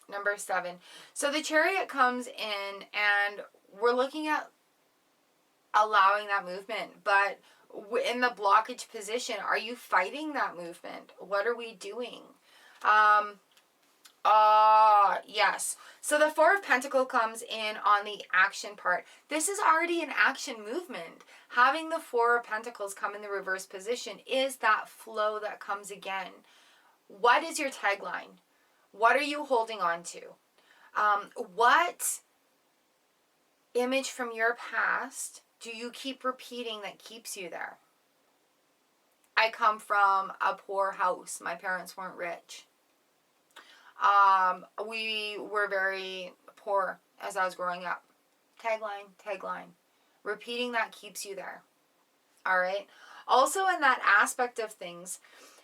Number 7. So the Chariot comes in, and we're looking at allowing that movement. But in the blockage position, are you fighting that movement? What are we doing? Yes. So the 4 of Pentacles comes in on the action part. This is already an action movement. Having the 4 of Pentacles come in the reverse position is that flow that comes again. What is your tagline? What are you holding on to? What image from your past do you keep repeating that keeps you there? I come from a poor house. My parents weren't rich. We were very poor as I was growing up. Tagline. Repeating that keeps you there. All right. Also, in that aspect of things,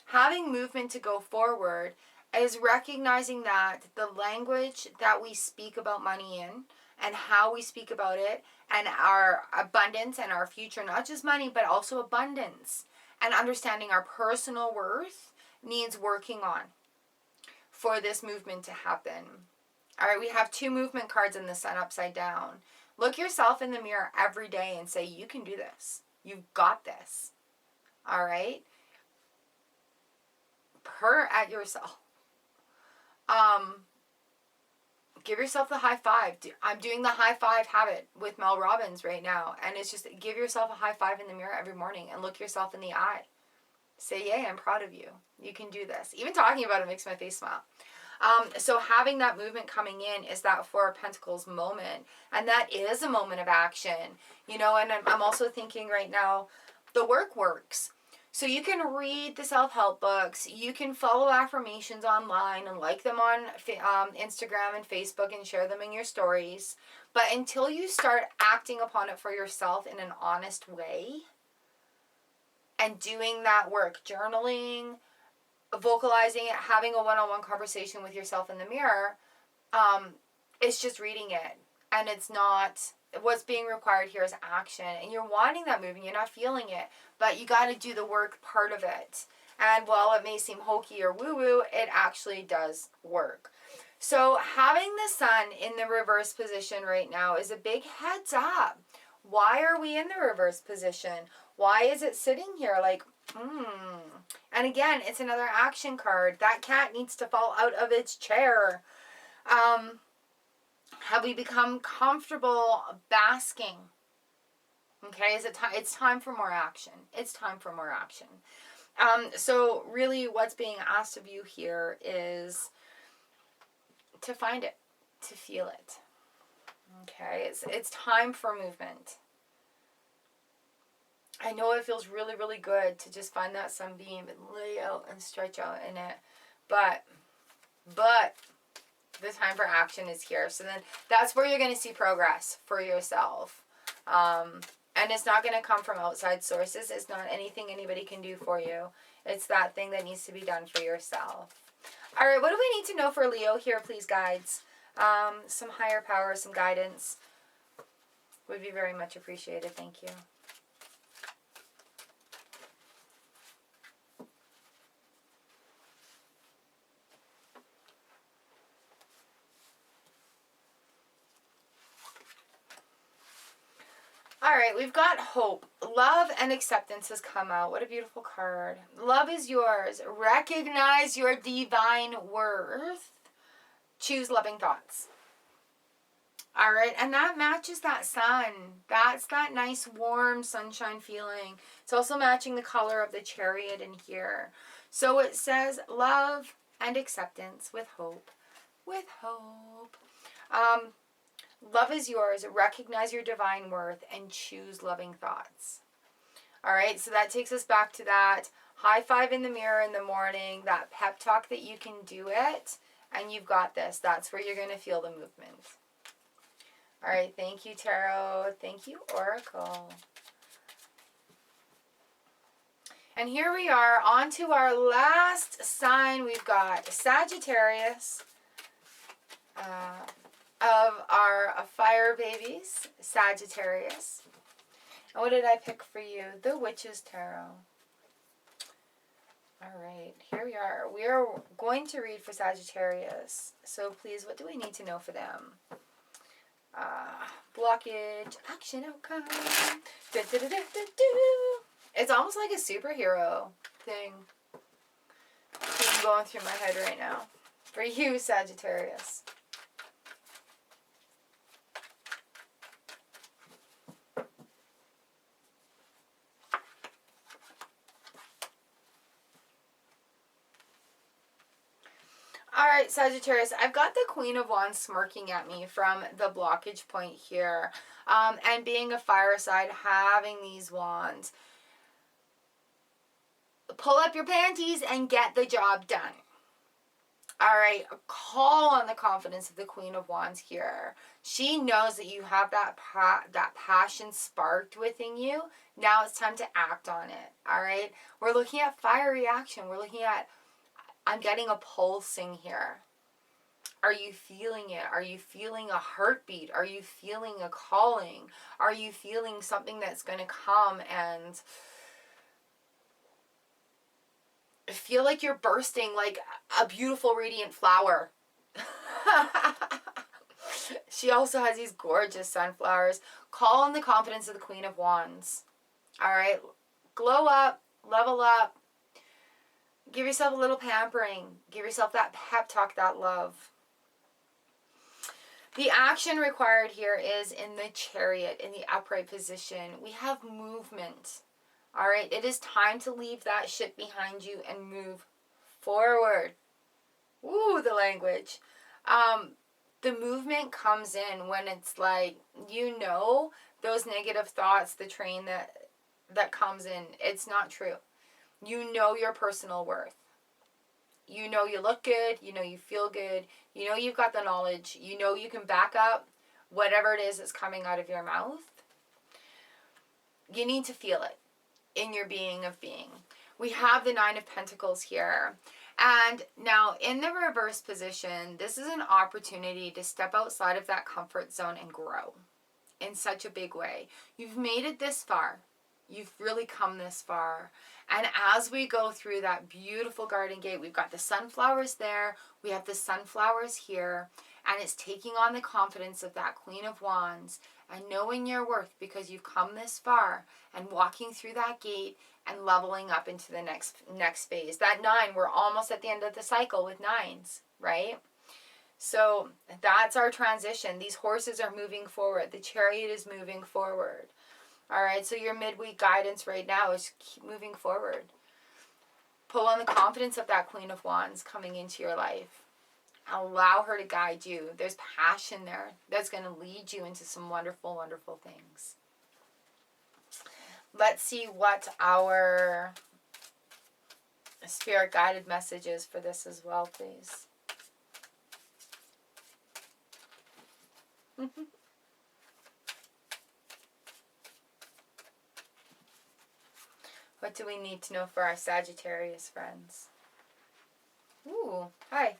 having movement to go forward is recognizing that the language that we speak about money in and how we speak about it and our abundance and our future, not just money, but also abundance, and understanding our personal worth needs working on for this movement to happen. All right, we have 2 movement cards in the Sun upside down. Look yourself in the mirror every day and say, you can do this. You've got this. All right? Purr at yourself. Give yourself the high five. I'm doing the high five habit with Mel Robbins right now. And it's just give yourself a high five in the mirror every morning and look yourself in the eye. Say, yay, I'm proud of you. You can do this. Even talking about it makes my face smile. So having that movement coming in is that 4 of Pentacles moment. And that is a moment of action. You know, and I'm also thinking right now, the work works. So you can read the self-help books. You can follow affirmations online and like them on Instagram and Facebook and share them in your stories. But until you start acting upon it for yourself in an honest way and doing that work, journaling, vocalizing it, having a one-on-one conversation with yourself in the mirror, it's just reading it. And it's not... What's being required here is action, and you're wanting that movement, you're not feeling it, but you got to do the work part of it. And while it may seem hokey or woo-woo, it actually does work. So having the Sun in the reverse position right now is a big heads up. Why are we in the reverse position? Why is it sitting here like, And again, it's another action card. That cat needs to fall out of its chair. Have we become comfortable basking? Okay, it's time for more action. It's time for more action. So really what's being asked of you here is to find it, to feel it. Okay, it's time for movement. I know it feels really, really good to just find that sunbeam and lay out and stretch out in it. But the time for action is here. So then that's where you're going to see progress for yourself. And it's not going to come from outside sources. It's not anything anybody can do for you. It's that thing that needs to be done for yourself. All right, what do we need to know for Leo here, please, guides? Some higher power, some guidance would be very much appreciated. Thank you. All right, we've got hope. Love and acceptance has come out. What a beautiful card. Love is yours. Recognize your divine worth. Choose loving thoughts. All right, and that matches that sun. That's that nice warm sunshine feeling. It's also matching the color of the chariot in here. So it says love and acceptance with hope. With hope. Love is yours. Recognize your divine worth and choose loving thoughts. All right, so that takes us back to that high five in the mirror in the morning, that pep talk that you can do it, and you've got this. That's where you're going to feel the movement. All right, thank you, Tarot. Thank you, Oracle. And here we are, on to our last sign. We've got Sagittarius. Of our fire babies, Sagittarius. And what did I pick for you? The Witch's Tarot. All right, here we are. We are going to read for Sagittarius. So please, what do we need to know for them? Blockage, action, outcome. It's almost like a superhero thing going through my head right now. For you, Sagittarius. All right, Sagittarius, I've got the Queen of Wands smirking at me from the blockage point here. And being a fire side, having these wands. Pull up your panties and get the job done. All right, call on the confidence of the Queen of Wands here. She knows that you have that passion sparked within you. Now it's time to act on it, all right? We're looking at fiery action. We're looking at, I'm getting a pulsing here. Are you feeling it? Are you feeling a heartbeat? Are you feeling a calling? Are you feeling something that's going to come and feel like you're bursting like a beautiful radiant flower? She also has these gorgeous sunflowers. Call on the confidence of the Queen of Wands. All right, glow up, level up. Give yourself a little pampering. Give yourself that pep talk, that love. The action required here is in the Chariot, in the upright position. We have movement. All right, it is time to leave that shit behind you and move forward. Ooh, the language. The movement comes in when it's like, you know, those negative thoughts, the train that comes in, it's not true. You know your personal worth. You know you look good. You know you feel good. You know you've got the knowledge. You know you can back up whatever it is that's coming out of your mouth. You need to feel it in your being of being. We have the Nine of Pentacles here. And now in the reverse position, this is an opportunity to step outside of that comfort zone and grow in such a big way. You've made it this far. You've really come this far. And as we go through that beautiful garden gate, we've got the sunflowers there. We have the sunflowers here. And it's taking on the confidence of that Queen of Wands and knowing your worth because you've come this far and walking through that gate and leveling up into the next phase. That 9, we're almost at the end of the cycle with 9s, right? So that's our transition. These horses are moving forward. The Chariot is moving forward. All right, so your midweek guidance right now is keep moving forward. Pull on the confidence of that Queen of Wands coming into your life. Allow her to guide you. There's passion there that's going to lead you into some wonderful, wonderful things. Let's see what our spirit guided message is for this as well, please. What do we need to know for our Sagittarius friends? Ooh, hi.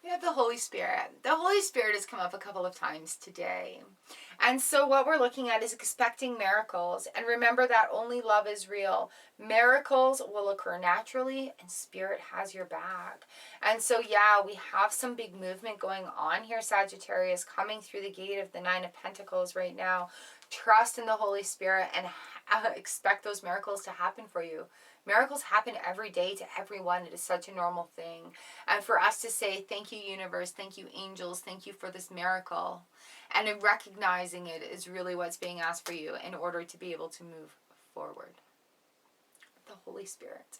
We have the Holy Spirit. The Holy Spirit has come up a couple of times today. And so what we're looking at is expecting miracles. And remember that only love is real. Miracles will occur naturally, and Spirit has your back. And so, yeah, we have some big movement going on here, Sagittarius, coming through the gate of the Nine of Pentacles right now. Trust in the Holy Spirit and expect those miracles to happen for you. Miracles happen every day to everyone. It is such a normal thing. And for us to say, thank you, universe, thank you, angels, thank you for this miracle. And in recognizing it is really what's being asked for you in order to be able to move forward. The Holy Spirit.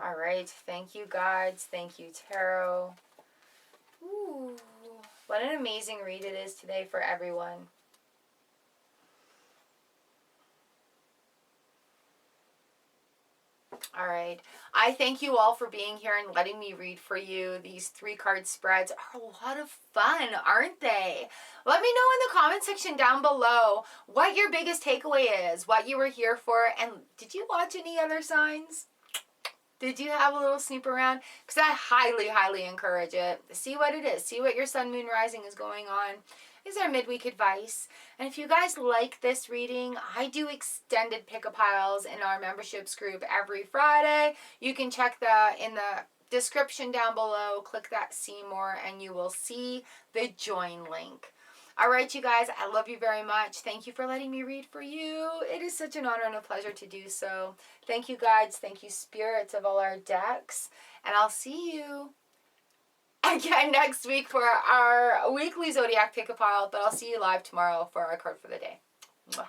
All right. Thank you, guides. Thank you, Tarot. Ooh, what an amazing read it is today for everyone. All right. I thank you all for being here and letting me read for you. These 3-card spreads are a lot of fun, aren't they? Let me know in the comment section down below what your biggest takeaway is, what you were here for, and did you watch any other signs? Did you have a little snoop around? Because I highly, highly encourage it. See what it is. See what your sun, moon, rising is going on. Is our midweek advice. And if you guys like this reading, I do extended pick-a-piles in our memberships group every Friday. You can check in the description down below. Click that see more and you will see the join link. All right, you guys, I love you very much. Thank you for letting me read for you. It is such an honor and a pleasure to do so. Thank you, guides. Thank you, spirits of all our decks. And I'll see you again next week for our weekly Zodiac pick-a-pile. But I'll see you live tomorrow for our card for the day. Mwah.